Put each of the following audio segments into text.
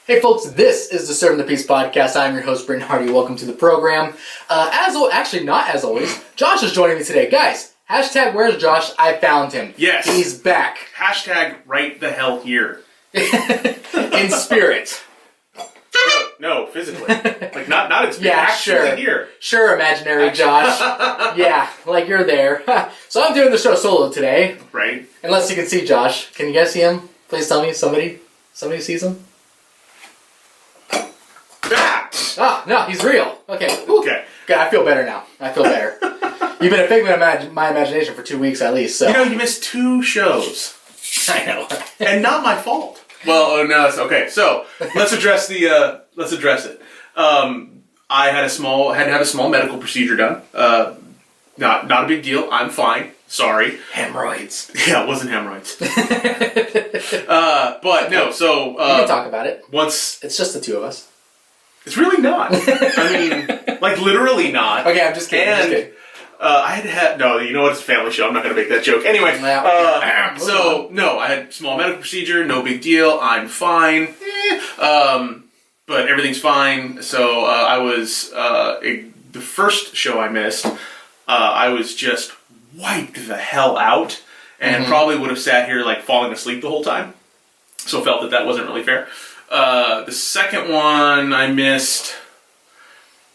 Hey folks, this is the Serving the Peace podcast. I'm your host, Brent Hardy. Welcome to the program. Not as always, Josh is joining me today. Guys, hashtag where's Josh? I found him. Yes. He's back. Hashtag right the hell here. In spirit. No, physically. Like, not in spirit. Yeah, actually sure. here. Sure, imaginary Josh. Yeah, like you're there. So I'm doing the show solo today. Right. Unless you can see Josh. Can you guys see him? Please tell me somebody sees him. Ah, no, he's real. Okay. Okay. Okay, I feel better now. I feel better. You've been a figment of my imagination for 2 weeks at least, so. You know, you missed 2 shows. I know. And not my fault. Well, no, it's okay. So, let's address it. I had to have a small medical procedure done. Not a big deal. I'm fine. Sorry. Hemorrhoids. Yeah, it wasn't hemorrhoids. But no, so. We can talk about it. Once. It's just the two of us. It's really not. I mean, like, literally not. Okay, I'm just kidding. And I had to have... No, you know what? It's a family show. I'm not going to make that joke. Anyway, no, I had a small medical procedure. No big deal. I'm fine. But everything's fine. So I was... the first show I missed, I was just wiped the hell out. And probably would have sat here, like, falling asleep the whole time. So felt that wasn't really fair. The second one I missed.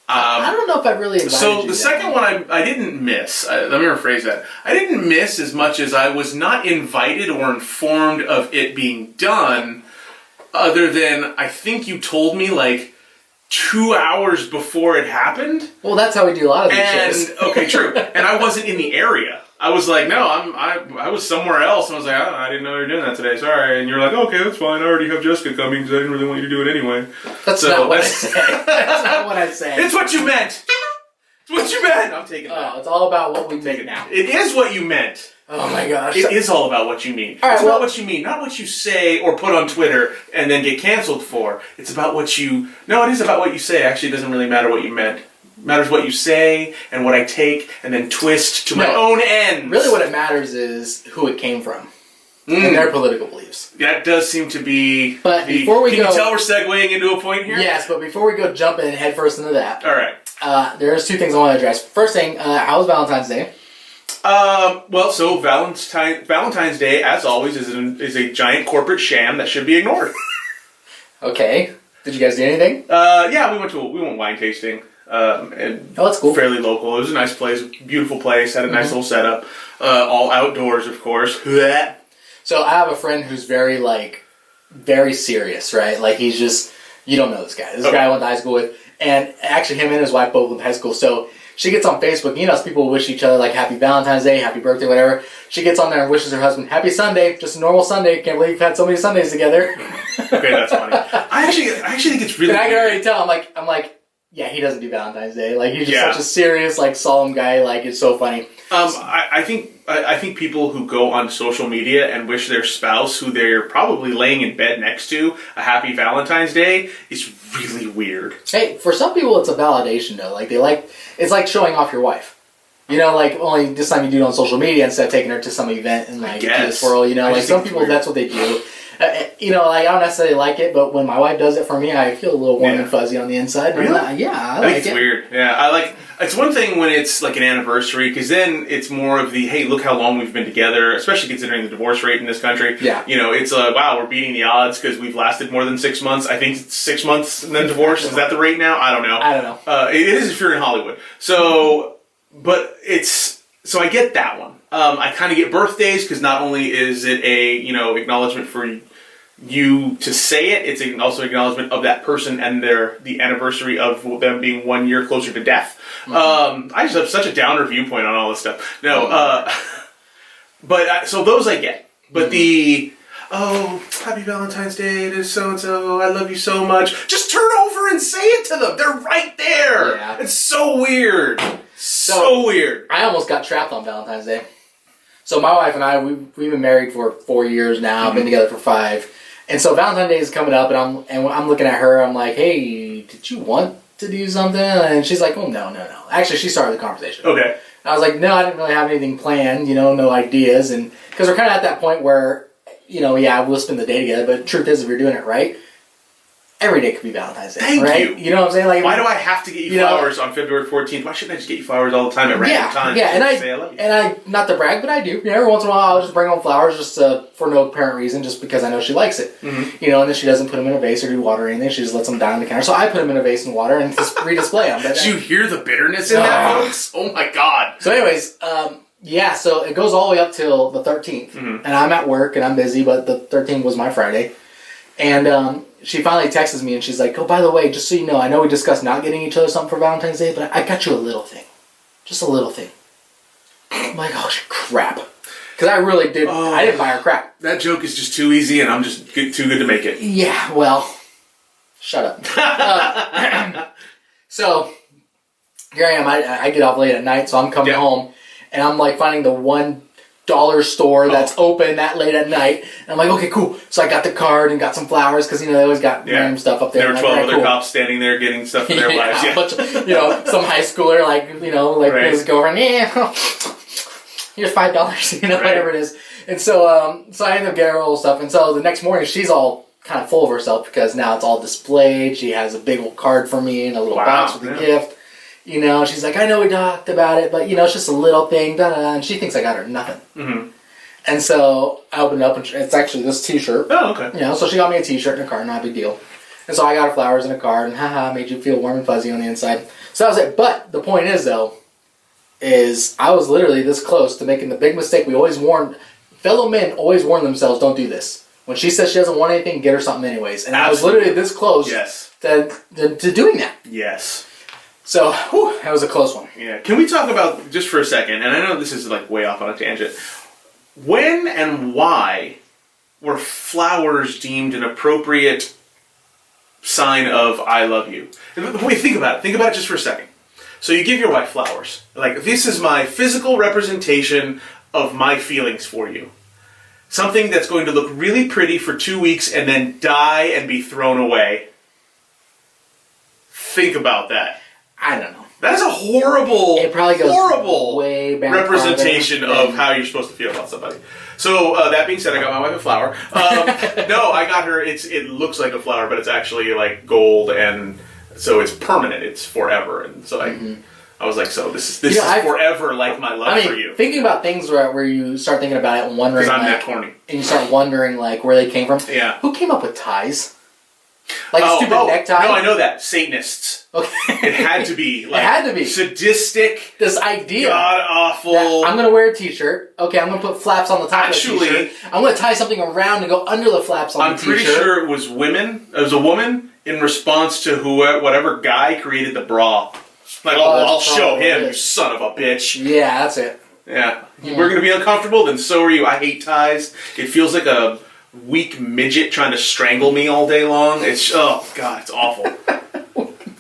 I don't know if I really invited So you the second one I didn't miss. Let me rephrase that. I didn't miss as much as I was not invited or informed of it being done. Other than I think you told me like 2 hours before it happened. Well, that's how we do a lot of these shows. Okay, true. And I wasn't in the area. I was like, no, I was somewhere else. And I was like, I didn't know you were doing that today. Sorry. And you're like, okay, that's fine. I already have Jessica coming because I didn't really want you to do it anyway. That's not what I said. That's not what I said. It's what you meant. It's what you meant. I'm taking that. Oh, it's all about what we make now. It is what you meant. Oh my gosh. It is all about what you mean. All right, it's about what you mean, not what you say or put on Twitter and then get canceled for. It's about what you... No, it is about what you say. Actually, it doesn't really matter what you meant. It matters what you say and what I take and then twist to my own ends. Really what it matters is who it came from. And their political beliefs. That does seem to be... But before we Can you tell we're segueing into a point here? Yes, but before we go jumping headfirst into that... All right. There's 2 things I want to address. First thing, how was Valentine's Day? Well, so Valentine's Day, as always, is a giant corporate sham that should be ignored. Okay. Did you guys do anything? Yeah, we went wine tasting. And that's cool. Fairly local. It was a nice place, beautiful place. Had a nice little setup. All outdoors, of course. So I have a friend who's very serious, right? Like he's just, you don't know this guy. This guy I went to high school with, and actually him and his wife both went to high school. So she gets on Facebook. You know, people wish each other like Happy Valentine's Day, Happy Birthday, whatever. She gets on there and wishes her husband Happy Sunday, just a normal Sunday. Can't believe you've had so many Sundays together. Okay, that's funny. I actually think it's really. And I can already tell. I'm like. Yeah, he doesn't do Valentine's Day. Like he's just such a serious, like solemn guy. Like it's so funny. I think people who go on social media and wish their spouse, who they're probably laying in bed next to, a Happy Valentine's Day is really weird. Hey, for some people, it's a validation though. Like it's like showing off your wife. You know, like only this time you do it on social media instead of taking her to some event and like do the swirl. You know, like some people that's what they do. You know, like I don't necessarily like it, but when my wife does it for me, I feel a little warm and fuzzy on the inside. Really? I like it's it. Weird. Yeah, it's one thing when it's like an anniversary, because then it's more of the, hey, look how long we've been together, especially considering the divorce rate in this country. Yeah. You know, it's wow, we're beating the odds because we've lasted more than 6 months. I think it's 6 months and then divorce. Is that the rate now? I don't know. It is if you're in Hollywood. So, but so I get that one. I kind of get birthdays because not only is it a, acknowledgement for you to say it, it's also acknowledgement of that person and the anniversary of them being 1 year closer to death. I just have such a downer viewpoint on all this stuff. No, but so those I get. But Happy Valentine's Day to so-and-so, I love you so much. Just turn over and say it to them. They're right there. Yeah. It's so weird. So weird. I almost got trapped on Valentine's Day. So my wife and I, we've been married for 4 years now, been together for 5. And so Valentine's Day is coming up, and I'm looking at her. I'm like, "Hey, did you want to do something?" And she's like, "Oh no." Actually, she started the conversation. Okay. And I was like, "No, I didn't really have anything planned. No ideas." And because we're kind of at that point where, we'll spend the day together. But the truth is, if you're doing it right, every day could be Valentine's Day. Thank right? you. You know what I'm saying? Like, why do I have to get you flowers on February 14th? Why shouldn't I just get you flowers all the time at random times? Yeah, and say I love you? And I, not to brag, but I do. Every once in a while, I'll just bring home flowers just for no apparent reason, just because I know she likes it. Mm-hmm. And then she doesn't put them in a vase or do water or anything. She just lets them die on the counter. So I put them in a vase and water and just redisplay them. But, do you hear the bitterness in that, folks? Oh my God. So anyways, so it goes all the way up till the 13th. Mm-hmm. And I'm at work and I'm busy, but the 13th was my Friday. And she finally texts me and she's like, oh, by the way, just so you know, I know we discussed not getting each other something for Valentine's Day, but I got you a little thing. Just a little thing. I'm like, oh, crap. Because I really did. I didn't buy her crap. That joke is just too easy and I'm just too good to make it. Yeah, well, shut up. So, here I am. I get off late at night, so I'm coming home. And I'm like finding the $1 store that's open that late at night. And I'm like, okay, cool. So I got the card and got some flowers because, they always got random stuff up there. There were 12 other cops standing there getting stuff for their wives. Yeah. Bunch of, some high schooler, his girlfriend, here's $5, whatever it is. And so I ended up getting her all stuff. And so the next morning, she's all kind of full of herself because now it's all displayed. She has a big old card for me and a little box with a gift. She's like, I know we talked about it, but, it's just a little thing, da-da, and she thinks I got her nothing. Mm-hmm. And so I opened it up, and it's actually this T-shirt. Oh, okay. So she got me a T-shirt and a card, not a big deal. And so I got her flowers and a card, and made you feel warm and fuzzy on the inside. So that was it. But the point is, though, I was literally this close to making the big mistake we always warn. Fellow men always warn themselves, don't do this. When she says she doesn't want anything, get her something anyways. And I was literally this close to doing that. Yes. So, that was a close one. Yeah. Can we talk about, just for a second, and I know this is way off on a tangent, when and why were flowers deemed an appropriate sign of I love you? Wait, think about it. Think about it just for a second. So you give your wife flowers. This is my physical representation of my feelings for you. Something that's going to look really pretty for 2 weeks and then die and be thrown away. Think about that. I don't know. That is a horrible, way back representation of how you're supposed to feel about somebody. So, that being said, I got my wife a flower. No, I got her, it looks like a flower, but it's actually gold, and so it's permanent. It's forever. And so I was like, so this is forever my love for you. Thinking about things where you start thinking about it and wondering. Because I'm that corny. And you start wondering where they came from. Yeah. Who came up with ties? A stupid necktie? No, I know that. Satanists. Okay. It had to be. It had to be. Sadistic. This idea. God-awful. I'm going to wear a t-shirt. Okay, I'm going to put flaps on the top of the t-shirt. I'm going to tie something around and go under the flaps on the t-shirt. I'm pretty sure it was women. It was a woman in response to whatever guy created the bra. I'll show him, you son of a bitch. Yeah, that's it. Yeah. We're going to be uncomfortable, then so are you. I hate ties. It feels like a weak midget trying to strangle me all day long. It's God, it's awful.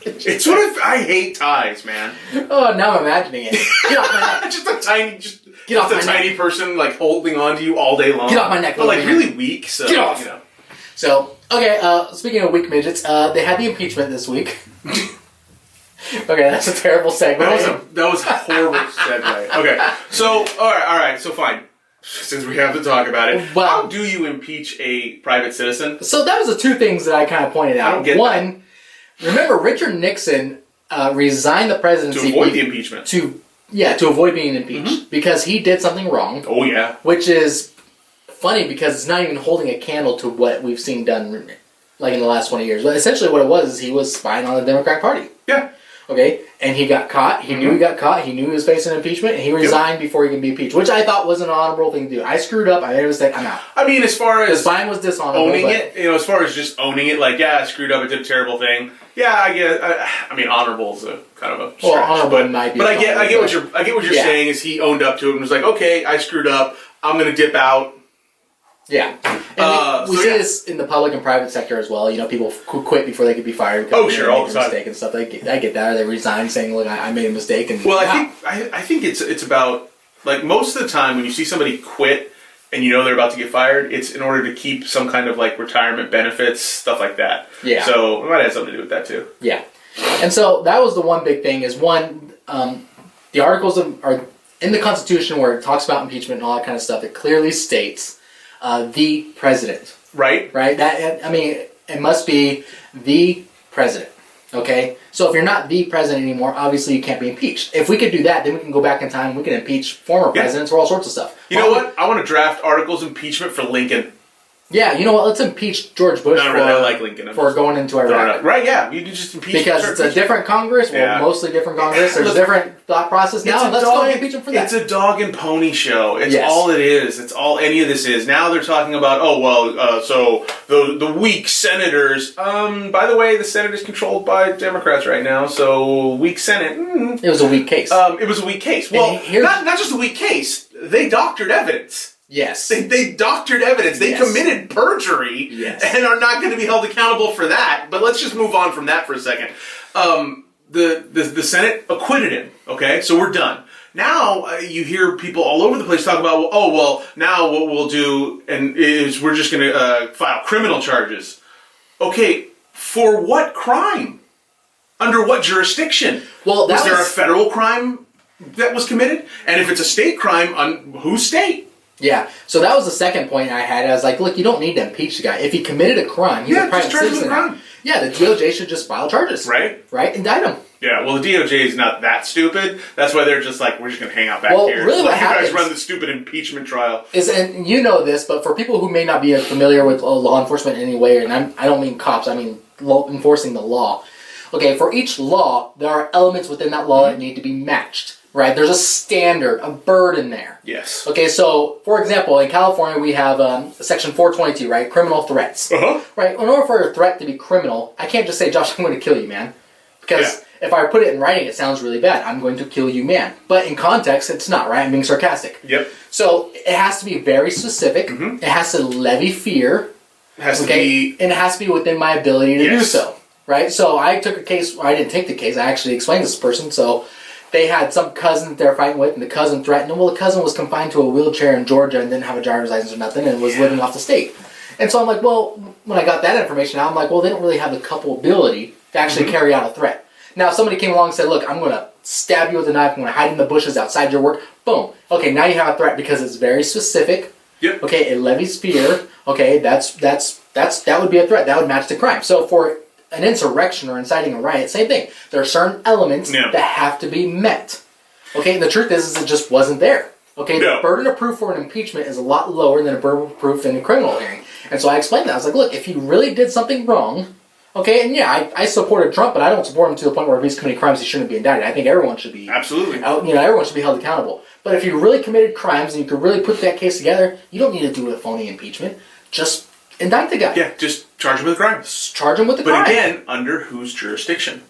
It's I hate ties, man. Oh, now I'm imagining it. Get off my neck. Just a tiny person holding on to you all day long. Get off my neck. But really weak. So get off. So okay. Speaking of weak midgets, they had the impeachment this week. Okay, that's a terrible segue. That was a horrible segue. Okay, so all right. So fine. Since we have to talk about it, how do you impeach a private citizen? So that was the two things that I kind of pointed out. I don't get One, remember Richard Nixon resigned the presidency to avoid the impeachment. To avoid being impeached because he did something wrong. Oh yeah, which is funny because it's not even holding a candle to what we've seen done in the last 20 years. But essentially, what it was is he was spying on the Democratic Party. Yeah. Okay, and he got caught. He knew he got caught. He knew he was facing impeachment, and he resigned before he can be impeached, which I thought was an honorable thing to do. I screwed up. I made a mistake. I'm out. I mean, as far as spying was dishonorable, owning it, as far as just owning it, I screwed up. I did a terrible thing. Yeah, I get. I mean, honorable is a kind of a stretch. Well, honorable might be. But I get what you're saying. Is he owned up to it and was like, okay, I screwed up. I'm going to dip out. Yeah. And we see this in the public and private sector as well. People quit before they could be fired because they made a mistake and stuff. I get that. Or they resign saying, look, I made a mistake. And I think it's about, most of the time when you see somebody quit and they're about to get fired, it's in order to keep some kind of, retirement benefits, stuff like that. Yeah. So it might have something to do with that, too. Yeah. And so that was the one big thing is, the articles are in the Constitution where it talks about impeachment and all that kind of stuff. It clearly states the president. Right. Right? And It must be the president. Okay? So if you're not the president anymore, obviously you can't be impeached. If we could do that, then we can go back in time and we can impeach former presidents for all sorts of stuff. You know what? I want to draft articles of impeachment for Lincoln. Yeah, you know what? Let's impeach George Bush I like Lincoln. for going into Iraq. Right, yeah. You can just impeach because it's a different Congress, mostly different Congress. There's a different thought process now. Let's go and impeach him for that. It's a dog and pony show. It's all it is. It's all any of this is. Now they're talking about, so the weak senators. By the way, the Senate is controlled by Democrats right now, so weak Senate. It was a weak case. It was a weak case. Well, not just a weak case. They doctored evidence. Yes. They doctored evidence. They committed perjury and are not going to be held accountable for that. But let's just move on from that for a second. The Senate acquitted him. Okay, so we're done. Now you hear people all over the place talk about, now what we'll do is we're just going to file criminal charges. Okay, for what crime? Under what jurisdiction? Well, was there a federal crime that was committed? And if it's a state crime, on whose state? Yeah, so that was the second point I had. I was like, look, you don't need to impeach the guy. If he committed a crime, he's a private citizen. Yeah, the DOJ should just file charges. Right, indict him. Yeah, well, the DOJ is not that stupid. That's why they're just like, we're just going to hang out back here. Really what happens... You guys run the stupid impeachment trial. And you know this, but for people who may not be familiar with law enforcement in any way, and I don't mean cops, I mean enforcing the law. Okay, for each law, there are elements within that law that need to be matched. Right, there's a standard, a burden there. Yes. Okay, so, for example, in California we have Section 422, right? Criminal threats. Right, in order for a threat to be criminal, I can't just say, Josh, I'm going to kill you, man. Because if I put it in writing, it sounds really bad. I'm going to kill you, man. But in context, it's not, right? I'm being sarcastic. Yep. So, it has to be very specific. It has to levy fear. It has to be... And it has to be within my ability to do so. Right? So, I took a case, I didn't take the case, I actually explained this person, so... They had some cousin that they're fighting with, and the cousin threatened them. Well, the cousin was confined to a wheelchair in Georgia and didn't have a driver's license or nothing and was living off the state. And so I'm like, well, when I got that information out, I'm like, well, they don't really have the culpability to actually carry out a threat. Now, if somebody came along and said, look, I'm going to stab you with a knife, I'm going to hide in the bushes outside your work, boom. Okay, now you have a threat because it's very specific. Yep. Okay, it levies fear. Okay, that would be a threat. That would match the crime. So for an insurrection or inciting a riot, same thing. There are certain elements that have to be met. Okay, and the truth is it just wasn't there. Okay, the burden of proof for an impeachment is a lot lower than a burden of proof in a criminal hearing. And so I explained that. I was like, look, if he really did something wrong, okay, and I supported Trump, but I don't support him to the point where if he's committing crimes, he shouldn't be indicted. I think everyone should be... Absolutely. Everyone should be held accountable. But if you really committed crimes and you could really put that case together, you don't need to do a phony impeachment. Just... indict the guy. Yeah, just charge him with a crime. Charge him with a crime. But again, under whose jurisdiction?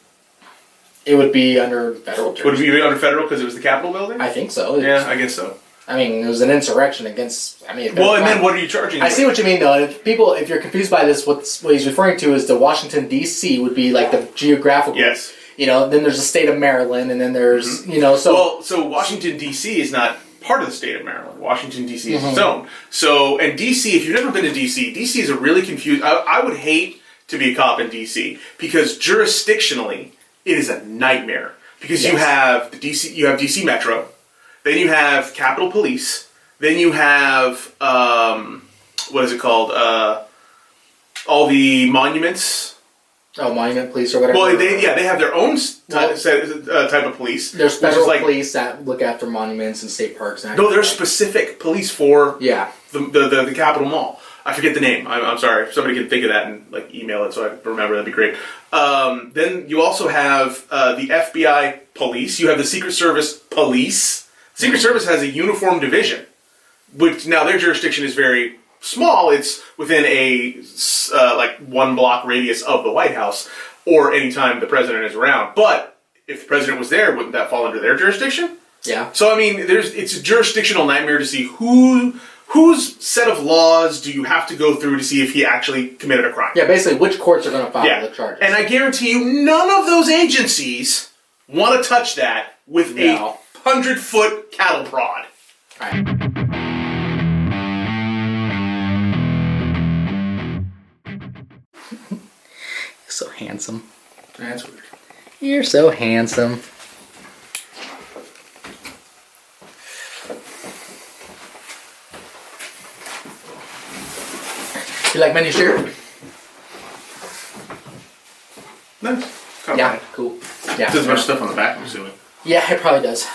It would be under federal jurisdiction. Would it be under federal because it was the Capitol building? I think so. Yeah, I guess so. I mean, it was an insurrection against... Well, and then what are you charging? I see what you mean, though. If you're confused by this, what he's referring to is the Washington, D.C. would be like the geographical... Yes. Then there's the state of Maryland, and then there's, so Washington, D.C. is not part of the state of Maryland. Washington, D.C. is its own. So, and D.C., if you've never been to D.C., D.C. is a really confused... I would hate to be a cop in D.C. because jurisdictionally, it is a nightmare. Because you have D.C. Metro, then you have Capitol Police, then you have, what is it called? All the monuments... Oh, monument police or whatever. Well, they have their own type of police. There's federal police that look after monuments and state parks. And there's specific police for the Capitol Mall. I forget the name. I'm sorry. If somebody can think of that and email it so I remember, that'd be great. Then you also have the FBI police. You have the Secret Service police. Secret Service has a uniform division, which now their jurisdiction is very small. It's within a 1 block radius of the White House, or anytime the president is around. But if the president was there, wouldn't that fall under their jurisdiction? Yeah. So I mean, it's a jurisdictional nightmare to see whose set of laws do you have to go through to see if he actually committed a crime. Yeah, basically, which courts are going to file the charges. And I guarantee you, none of those agencies want to touch that with a 100-foot cattle prod. All right. So handsome. That's weird. You're so handsome. You like my new shirt? Nice. Yeah, cool. Yeah. There's a bunch of stuff on the back, I'm assuming. Yeah, it probably does.